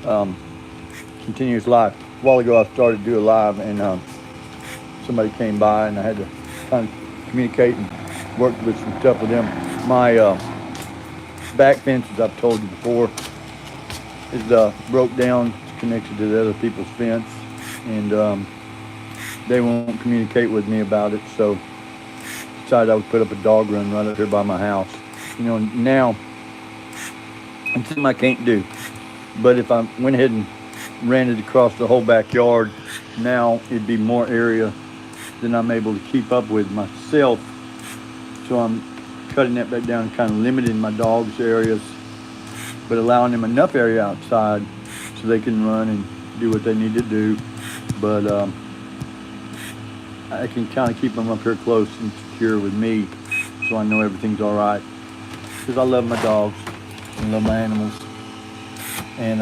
um, continuous live. A while ago, I started to do a live, and somebody came by, and I had to kind of communicate and work with some stuff with them. My back fence, as I've told you before, is broke down. It's connected to the other people's fence, and they won't communicate with me about it. So decided I would put up a dog run right up here by my house. Now it's something I can't do. But if I went ahead and ran it across the whole backyard, now it'd be more area than I'm able to keep up with myself. So I'm cutting that back down, kind of limiting my dogs' areas, but allowing them enough area outside so they can run and do what they need to do. But I can kind of keep them up here close and secure with me, so I know everything's all right. Because I love my dogs and love my animals, and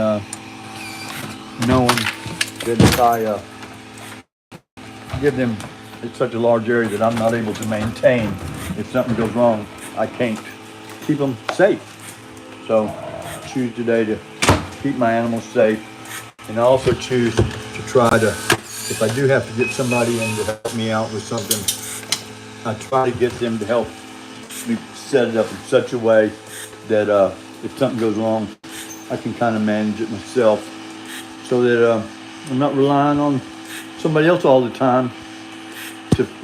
knowing that if I give them, it's such a large area that I'm not able to maintain. If something goes wrong, I can't keep them safe. So I choose today to keep my animals safe, and I also choose to try to, if I do have to get somebody in to help me out with something, I try to get them to help me set it up in such a way that if something goes wrong, I can kind of manage it myself, so that I'm not relying on somebody else all the time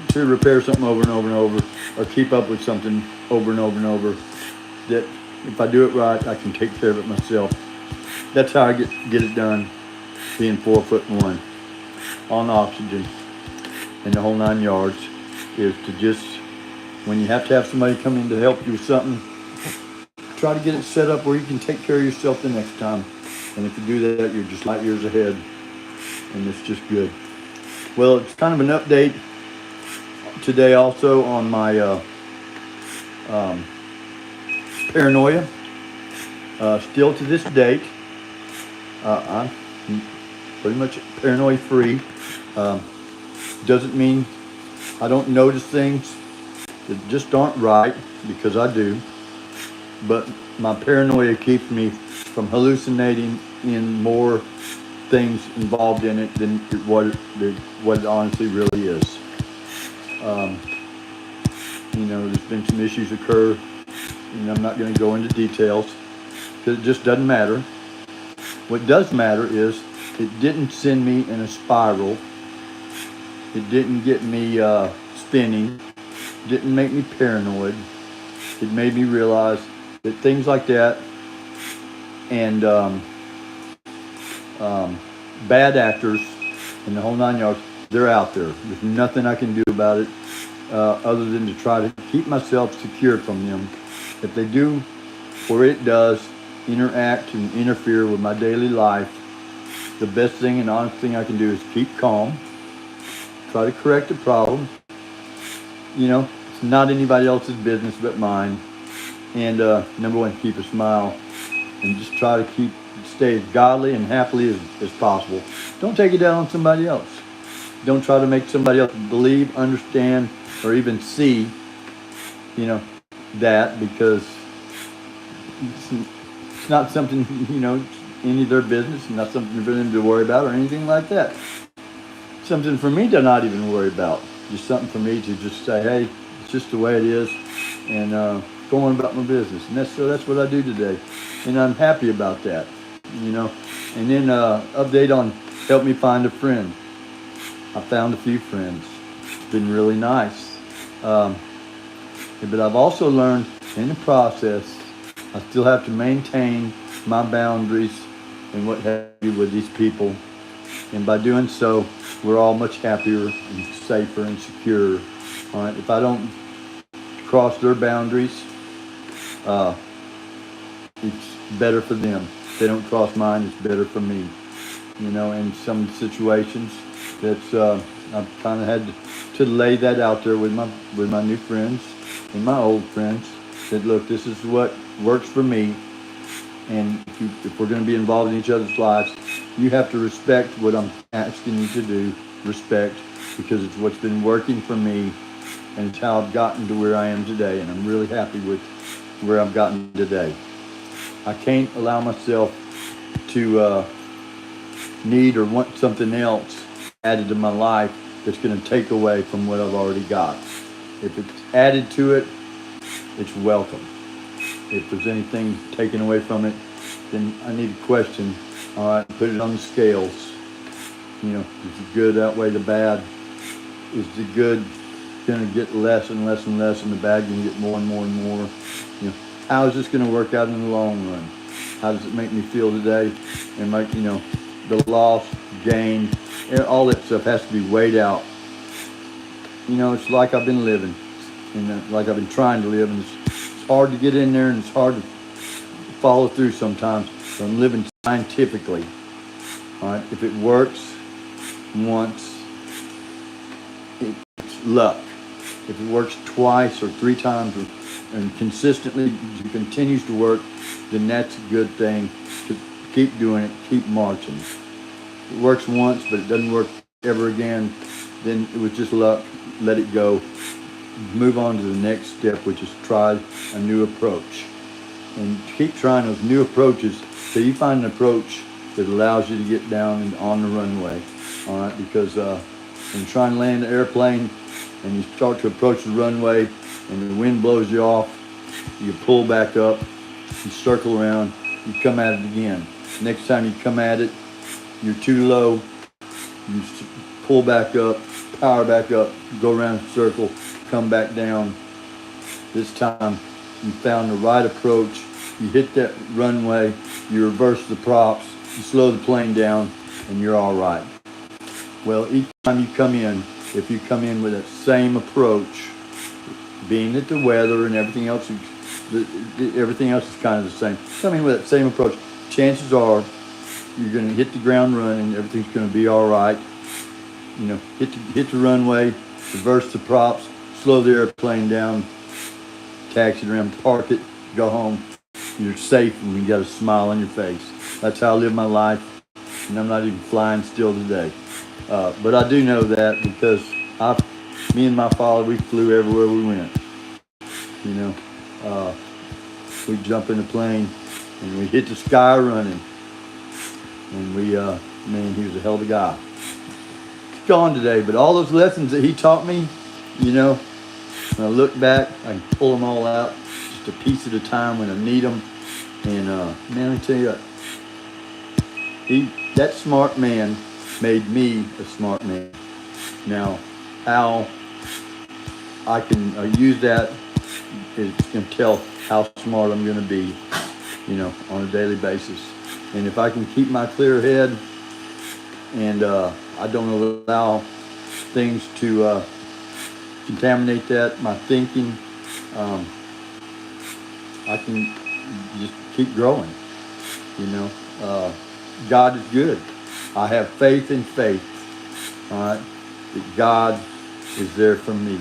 to repair something over and over and over, or keep up with something over and over and over. That if I do it right, I can take care of it myself. That's how I get it done, being 4'1", on oxygen, and the whole 9 yards, is to just, when you have to have somebody come in to help you with something, try to get it set up where you can take care of yourself the next time. And if you do that, you're just light years ahead, and it's just good. Well, it's kind of an update today also on my paranoia. Still to this date, I'm pretty much paranoid free. Doesn't mean I don't notice things that just aren't right, because I do. But my paranoia keeps me from hallucinating in more things involved in it than what it honestly really is. Um, there's been some issues occur, and I'm not going to go into details because it just doesn't matter. What does matter is it didn't send me in a spiral. It didn't get me spinning. It didn't make me paranoid. It made me realize that things like that and bad actors and the whole 9 yards, they're out there. There's nothing I can do about it other than to try to keep myself secure from them. If they do, or it does, interact and interfere with my daily life, the best thing and honest thing I can do is keep calm, try to correct the problem. It's not anybody else's business but mine. And number one, keep a smile, and just try to stay as godly and happily as possible. Don't take it down on somebody else. Don't try to make somebody else believe, understand, or even see, that, because it's not something, any of their business. It's not something for them to worry about or anything like that. Something for me to not even worry about. Just something for me to just say, hey, it's just the way it is, and go on about my business. And that's what I do today, and I'm happy about that. And then update on help me find a friend. I found a few friends. It's been really nice. But I've also learned in the process, I still have to maintain my boundaries and what have you with these people. And by doing so, we're all much happier and safer and secure. All right. If I don't cross their boundaries, it's better for them. If they don't cross mine, it's better for me. In some situations, that's I've kind of had to lay that out there with my new friends and my old friends. That look, this is what works for me, and if we're going to be involved in each other's lives, you have to respect what I'm asking you to do. Respect, because it's what's been working for me, and it's how I've gotten to where I am today, and I'm really happy with where I've gotten today. I can't allow myself to need or want something else added to my life that's going to take away from what I've already got. If it's added to it, it's welcome. If there's anything taken away from it, then I need to question. All right, put it on the scales. You know, does the good outweigh the bad? Is the good going to get less and less and less, and the bad going to get more and more and more? You know, how is this going to work out in the long run? How does it make me feel today? And like, you know, the loss, gain, all that stuff has to be weighed out. You know, it's like I've been living, and like I've been trying to live, and it's hard to get in there, and it's hard to follow through sometimes. So I'm living scientifically. All right, if it works once, it's luck. If it works twice or three times, and consistently it continues to work, then that's a good thing. To keep doing it, keep marching. If it works once, but it doesn't work ever again, then it was just luck. Let it go. Move on to the next step, which is try a new approach. And keep trying those new approaches till you find an approach that allows you to get down and on the runway. All right, because when you try and land an airplane and you start to approach the runway and the wind blows you off, you pull back up, you circle around, you come at it again. Next time you come at it, you're too low, you pull back up, power back up, go around in a circle, come back down. This time you found the right approach, you hit that runway, you reverse the props, you slow the plane down, and you're all right. Well, each time you come in, if you come in with that same approach, being that the weather and everything else is kind of the same, come in with that same approach, chances are you're going to hit the ground running, everything's going to be all right. You know, hit the runway, reverse the props, slow the airplane down, taxi it around, park it, go home. You're safe and you got a smile on your face. That's how I live my life, and I'm not even flying still today. But I do know that because me and my father, we flew everywhere we went. You know, we jump in the plane and we hit the sky running. And man, he was a hell of a guy. He's gone today, but all those lessons that he taught me, you know, when I look back, I can pull them all out just a piece at a time when I need them. And man, I tell you what, that smart man made me a smart man. Now, how I can use that is going to tell how smart I'm going to be, you know, on a daily basis. And if I can keep my clear head and I don't allow things to contaminate that, my thinking, I can just keep growing, you know. God is good. I have faith in faith, all right, that God is there for me,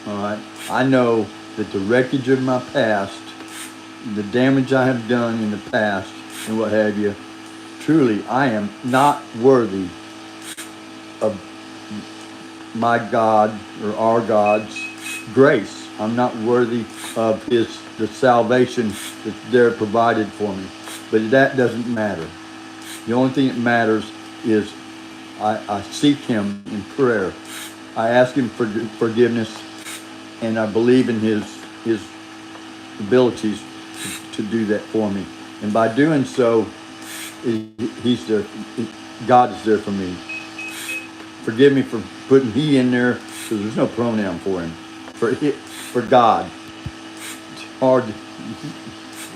all right. I know that the wreckage of my past, the damage I have done in the past and what have you, truly I am not worthy of my God or our God's grace. I'm not worthy of the salvation that's there provided for me. But that doesn't matter. The only thing that matters is I seek him in prayer. I ask him for forgiveness, and I believe in his abilities to do that for me. And by doing so, he's there. God is there for me. Forgive me for putting he in there, because there's no pronoun for him. For God. It's hard to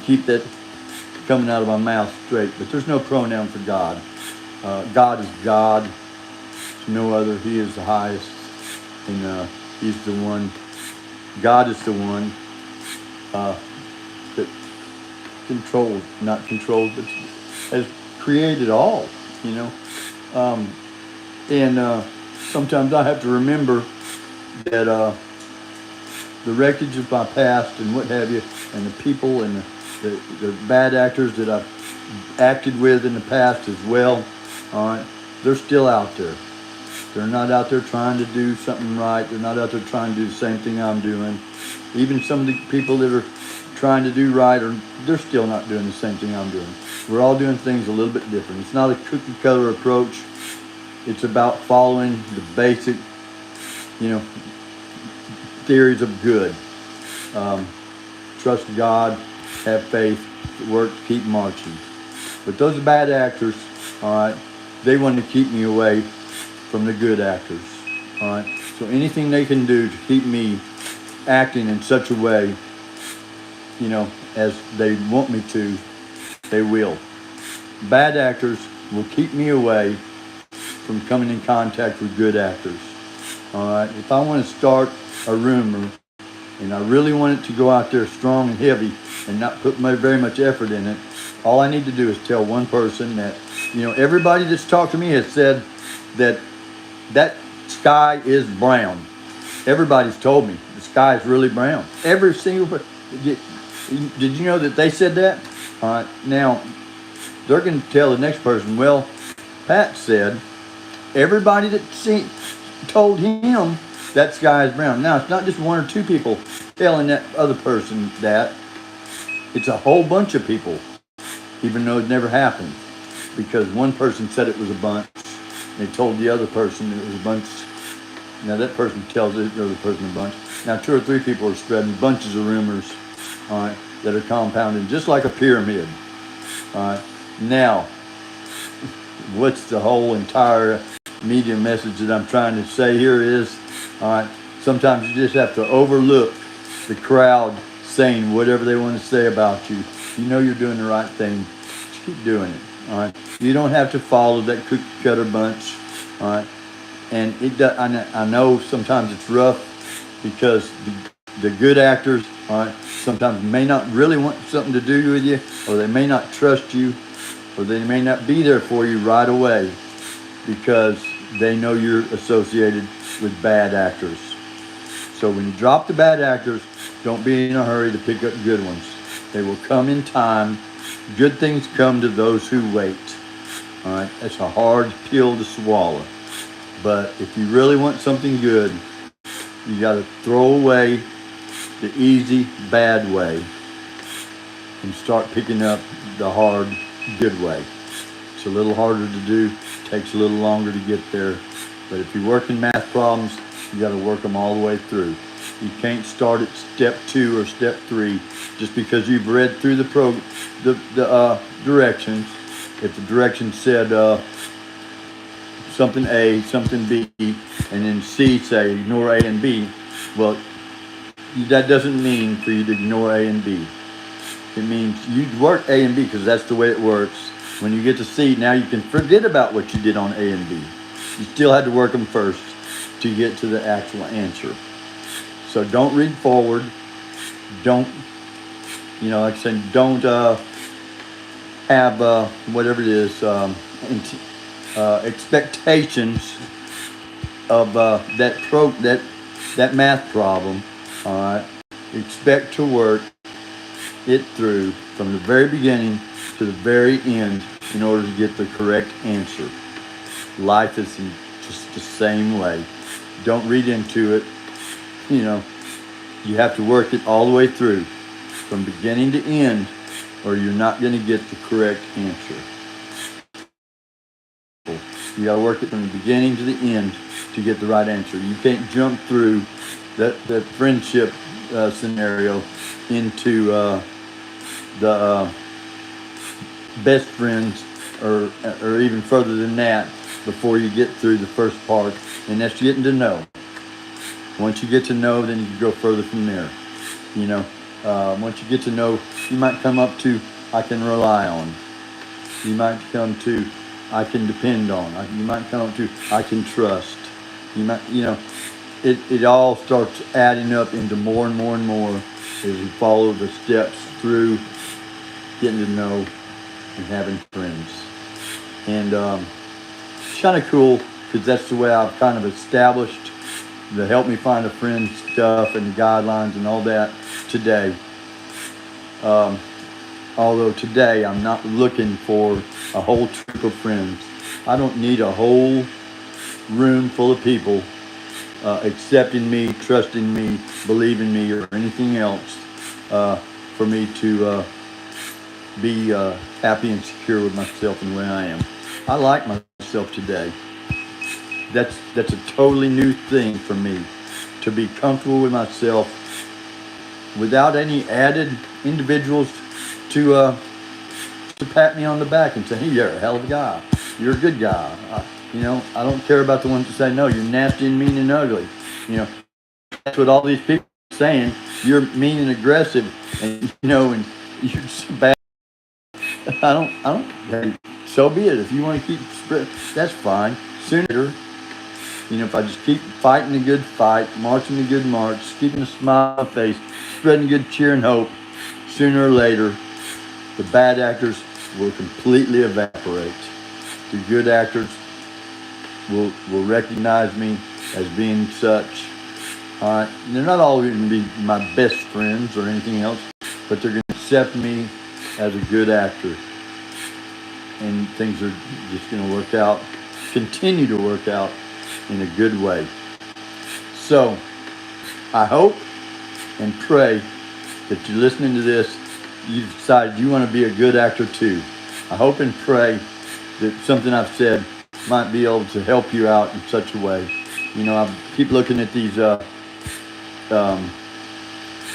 keep that coming out of my mouth straight, but there's no pronoun for God. God is God. There's no other. He is the highest, and he's the one. God is the one that not controlled, but has created all, you know. And sometimes I have to remember that the wreckage of my past and what have you, and the people and the bad actors that I've acted with in the past as well, all right, they're still out there. They're not out there trying to do something right. They're not out there trying to do the same thing I'm doing. Even some of the people that are trying to do right, they're still not doing the same thing I'm doing. We're all doing things a little bit different. It's not a cookie cutter approach. It's about following the basic, you know, theories of good. Trust God, have faith, work, keep marching. But those bad actors, all right, they want to keep me away from the good actors. All right. So anything they can do to keep me acting in such a way, you know, as they want me to, they will. Bad actors will keep me away from coming in contact with good actors. All right. If I want to start a rumor and I really want it to go out there strong and heavy and not put very much effort in it, all I need to do is tell one person that, you know, everybody that's talked to me has said that that sky is brown. Everybody's told me the sky is really brown. Every single person. Did you know that they said that? All right. Now, they're going to tell the next person, well, Pat said everybody that told him that sky is brown. Now, it's not just one or two people telling that other person that. It's a whole bunch of people, even though it never happened. Because one person said it was a bunch. They told the other person it was a bunch. Now that person tells the other person a bunch. Now 2 or 3 people are spreading bunches of rumors, all right, that are compounded just like a pyramid. All right. Now, what's the whole entire media message that I'm trying to say here is, all right, sometimes you just have to overlook the crowd saying whatever they want to say about you. You know you're doing the right thing. Just keep doing it. All right. You don't have to follow that cookie cutter bunch. All right. And I know sometimes it's rough because the good actors, all right, sometimes may not really want something to do with you, or they may not trust you, or they may not be there for you right away because they know you're associated with bad actors. So when you drop the bad actors, don't be in a hurry to pick up good ones. They will come in time. Good things come to those who wait. All right, that's a hard pill to swallow. But if you really want something good, you got to throw away the easy, bad way and start picking up the hard, good way. It's a little harder to do, takes a little longer to get there. But if you're working math problems, you got to work them all the way through. You can't start at step 2 or step 3 just because you've read through the directions. If the directions said something A, something B, and then C say ignore A and B, well, that doesn't mean for you to ignore A and B. It means you work A and B because that's the way it works. When you get to C, now you can forget about what you did on A and B. You still had to work them first to get to the actual answer. So don't read forward. Don't, like I said, don't have whatever it is, expectations of that math problem. All right, expect to work it through from the very beginning to the very end in order to get the correct answer. Life is just the same way. Don't read into it. You have to work it all the way through from beginning to end, or you're not going to get the correct answer. You got to work it from the beginning to the end to get the right answer. You can't jump through that friendship scenario into the best friends or even further than that before you get through the first part, and that's getting to know. Once you get to know, then you can go further from there. Once you get to know, you might come up to I can rely on. You might come to I can depend on. You might come up to I can trust. You might, it all starts adding up into more and more and more as you follow the steps through getting to know and having friends. And it's kind of cool because that's the way I've kind of established the Help Me Find a Friend stuff and the guidelines and all that today. Although today I'm not looking for a whole troop of friends. I don't need a whole room full of people accepting me, trusting me, believing me, or anything else for me to be happy and secure with myself and where I am. I like myself today. That's a totally new thing for me, to be comfortable with myself without any added individuals to pat me on the back and say, hey, you're a hell of a guy. You're a good guy. I don't care about the ones that say, no, you're nasty and mean and ugly. That's what all these people are saying. You're mean and aggressive, and and you're so bad. Hey, so be it. If you want to keep spread, that's fine. Sooner, if I just keep fighting a good fight, marching a good march, keeping a smile on my face, spreading good cheer and hope, sooner or later, the bad actors will completely evaporate. The good actors will recognize me as being such. All right, they're not all going to be my best friends or anything else, but they're going to accept me as a good actor, and things are just going to work out, continue to work out in a good way. So, I hope and pray that you're listening to this, you decided you want to be a good actor too. I hope and pray that something I've said might be able to help you out in such a way. I keep looking at these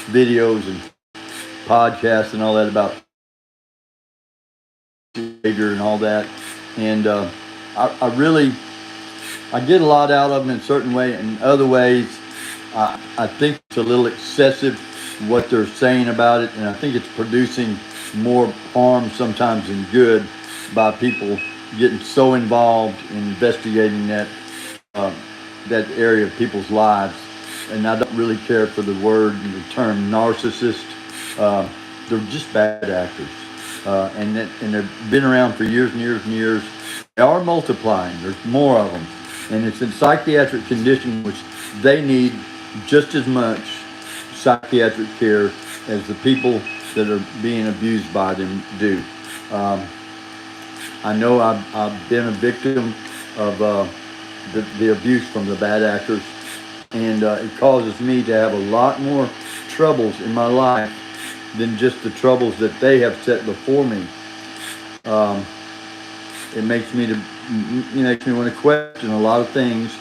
videos and podcasts and all that about behavior and all that, and I get a lot out of them in a certain way. In other ways, I think it's a little excessive what they're saying about it, and I think it's producing more harm sometimes than good by people getting so involved in investigating that area of people's lives. And I don't really care for the word and the term narcissist. They're just bad actors, and they've been around for years and years and years. They are multiplying. There's more of them, and it's a psychiatric condition which they need just as much psychiatric care as the people that are being abused by them do. I know I've been a victim of the abuse from the bad actors, and it causes me to have a lot more troubles in my life than just the troubles that they have set before me. It makes me want to question a lot of things.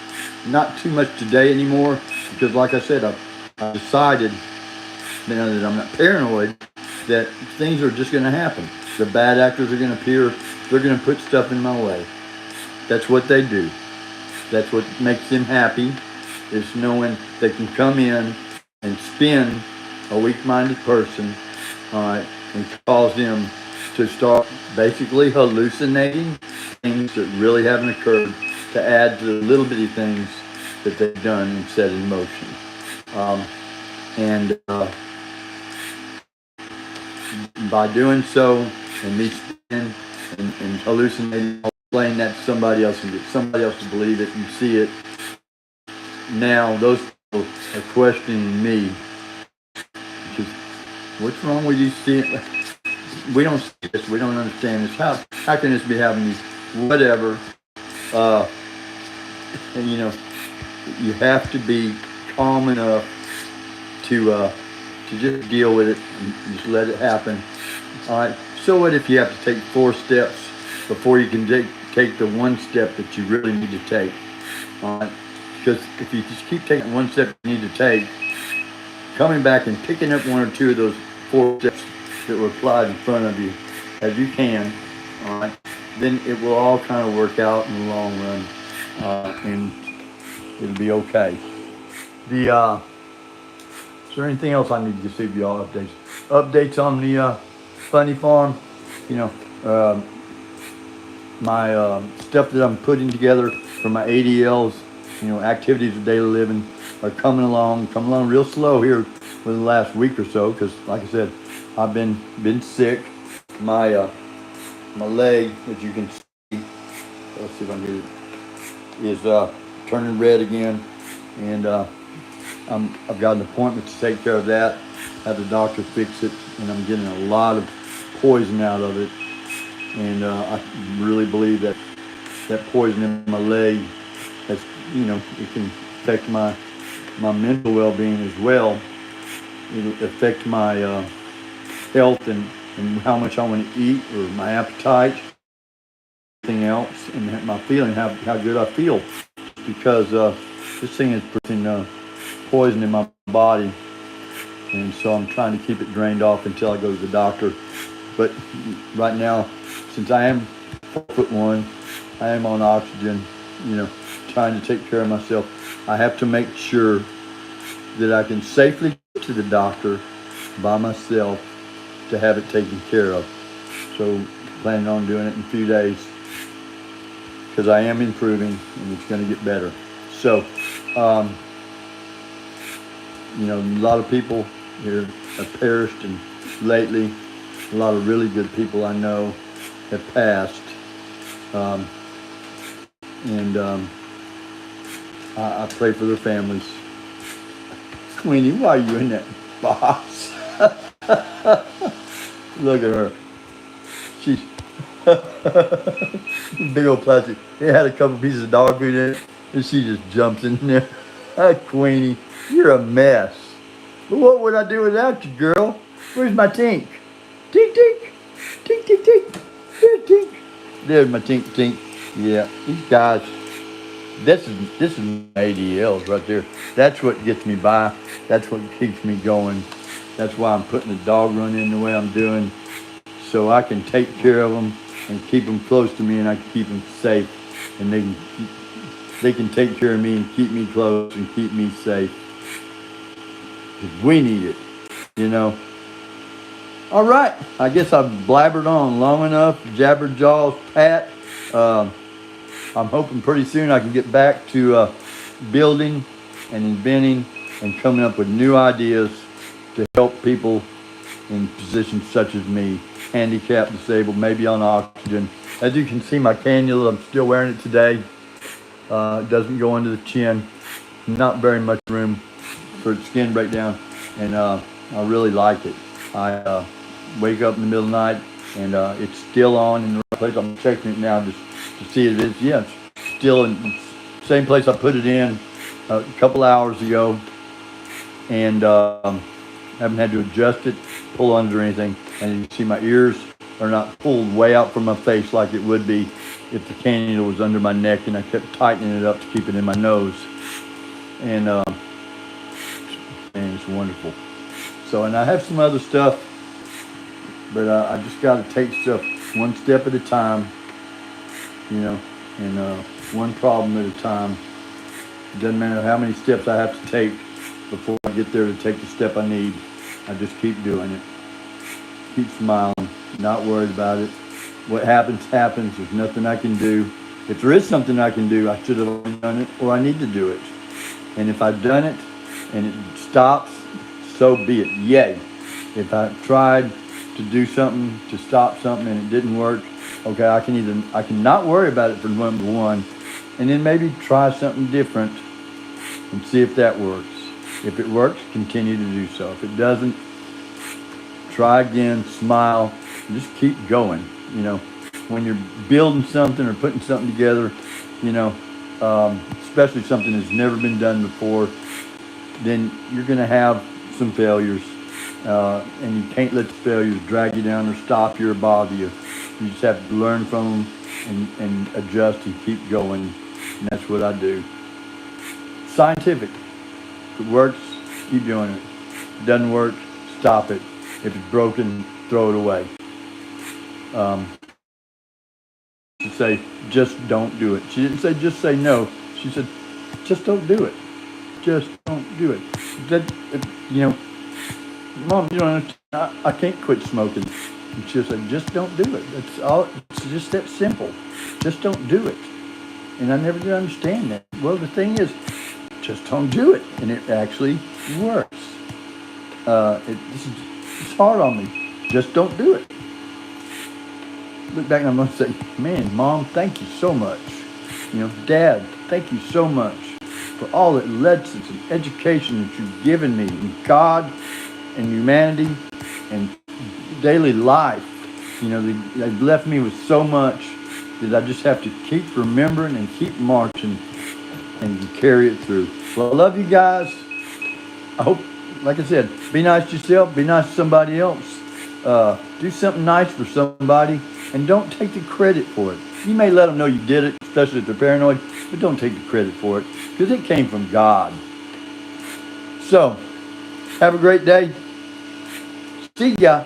Not too much today anymore, because like I said, I've decided, now that I'm not paranoid, that things are just going to happen. The bad actors are going to appear. They're going to put stuff in my way. That's what they do. That's what makes them happy, is knowing they can come in and spin a weak-minded person, and cause them to start basically hallucinating things that really haven't occurred, to add to the little bitty things that they've done and set in motion. And by doing so, and me spinning and hallucinating, I'll explain that to somebody else and get somebody else to believe it and see it. Now those people are questioning me, because what's wrong with you seeing? We don't see this. We don't understand this. How can this be happening? Whatever. And you have to be calm enough to just deal with it and just let it happen. All right. So what if you have to take 4 steps before you can take the one step that you really need to take? All right. Because if you just keep taking one step you need to take, coming back and picking up 1 or 2 of those 4 steps that were applied in front of you as you can, all right, then it will all kind of work out in the long run, and it'll be okay. Is there anything else I need to give you all updates? Updates on the Funny Farm, my stuff that I'm putting together for my ADLs, activities of daily living, are coming along real slow here for the last week or so, because like I said, I've been sick. My leg, as you can see, let's see if I can get it, is turning red again, and I've got an appointment to take care of that, have the doctor fix it, and I'm getting a lot of poison out of it, and I really believe that poison in my leg has, it can affect my mental well-being as well. It'll affect my health and and how much I want to eat or my appetite, anything else, and my feeling, how good I feel. Because this thing is putting poison in my body, and so I'm trying to keep it drained off until I go to the doctor. But right now, since I am 4'1", I am on oxygen, you know, trying to take care of myself. I have to make sure that I can safely get to the doctor by myself to have it taken care of. So planning on doing it in a few days because I am improving and it's going to get better. So, you know, a lot of people here have perished, and lately a lot of really good people I know have passed. I pray for their families. Queenie, why are you in that box? Look at her. She's big old plastic. It had a couple pieces of dog food in it, and she just jumps in there. Queenie, you're a mess. But what would I do without you, girl? Where's my tink? Tink, tink. Tink, tink, tink. There's tink. There's my tink, tink. Yeah, these guys, this is my ADLs right there. That's what gets me by. That's what keeps me going. That's why I'm putting the dog run in the way I'm doing, so I can take care of them and keep them close to me, and I can keep them safe, and they can take care of me and keep me close and keep me safe. 'Cause we need it, you know. All right, I guess I've blabbered on long enough. Jabberjaws Pat. I'm hoping pretty soon I can get back to building and inventing and coming up with new ideas to help people in positions such as me, handicapped, disabled, maybe on oxygen. As you can see, my cannula, I'm still wearing it today. It doesn't go under the chin. Not very much room for skin breakdown, and I really like it. I wake up in the middle of the night, and it's still on in the right place. I'm checking it now just to see if it's, yeah, it's still in the same place I put it in a couple hours ago, and haven't had to adjust it, pull under or anything. And you can see my ears are not pulled way out from my face like it would be if the cannula was under my neck and I kept tightening it up to keep it in my nose. And it's wonderful. So, and I have some other stuff, but I just got to take stuff one step at a time, you know, and one problem at a time. It doesn't matter how many steps I have to take before I get there to take the step I need. I just keep doing it. Keep smiling, not worried about it. What happens, happens. There's nothing I can do. If there is something I can do, I should have already done it, or I need to do it. And if I've done it and it stops, so be it. Yay. If I tried to do something, to stop something, and it didn't work, okay, I can not worry about it for number one, and then maybe try something different and see if that works. If it works, continue to do so. If it doesn't, try again, smile, and just keep going. You know, when you're building something or putting something together, you know, especially something that's never been done before, then you're going to have some failures, and you can't let the failures drag you down or stop you or bother you. You just have to learn from them and adjust and keep going, and that's what I do. Scientific. If it works, keep doing it. If it doesn't work, stop it. If it's broken, throw it away. She say, just don't do it. She didn't say just say no. She said, just don't do it. Just don't do it. You know, Mom, you know, I can't quit smoking. And she said, just don't do it. That's all. It's just that simple. Just don't do it. And I never did understand that. Well, the thing is, just don't do it, and it actually works. It's hard on me. Just don't do it. Look back and I'm going to say, man, Mom, thank you so much. You know, Dad, thank you so much for all the lessons and education that you've given me in God and humanity and daily life. You know, they've left me with so much that I just have to keep remembering and keep marching and carry it through. Well, I love you guys. I hope, like I said, be nice to yourself, be nice to somebody else. Do something nice for somebody and don't take the credit for it. You may let them know you did it, especially if they're paranoid, but don't take the credit for it because it came from God. So, have a great day. See ya.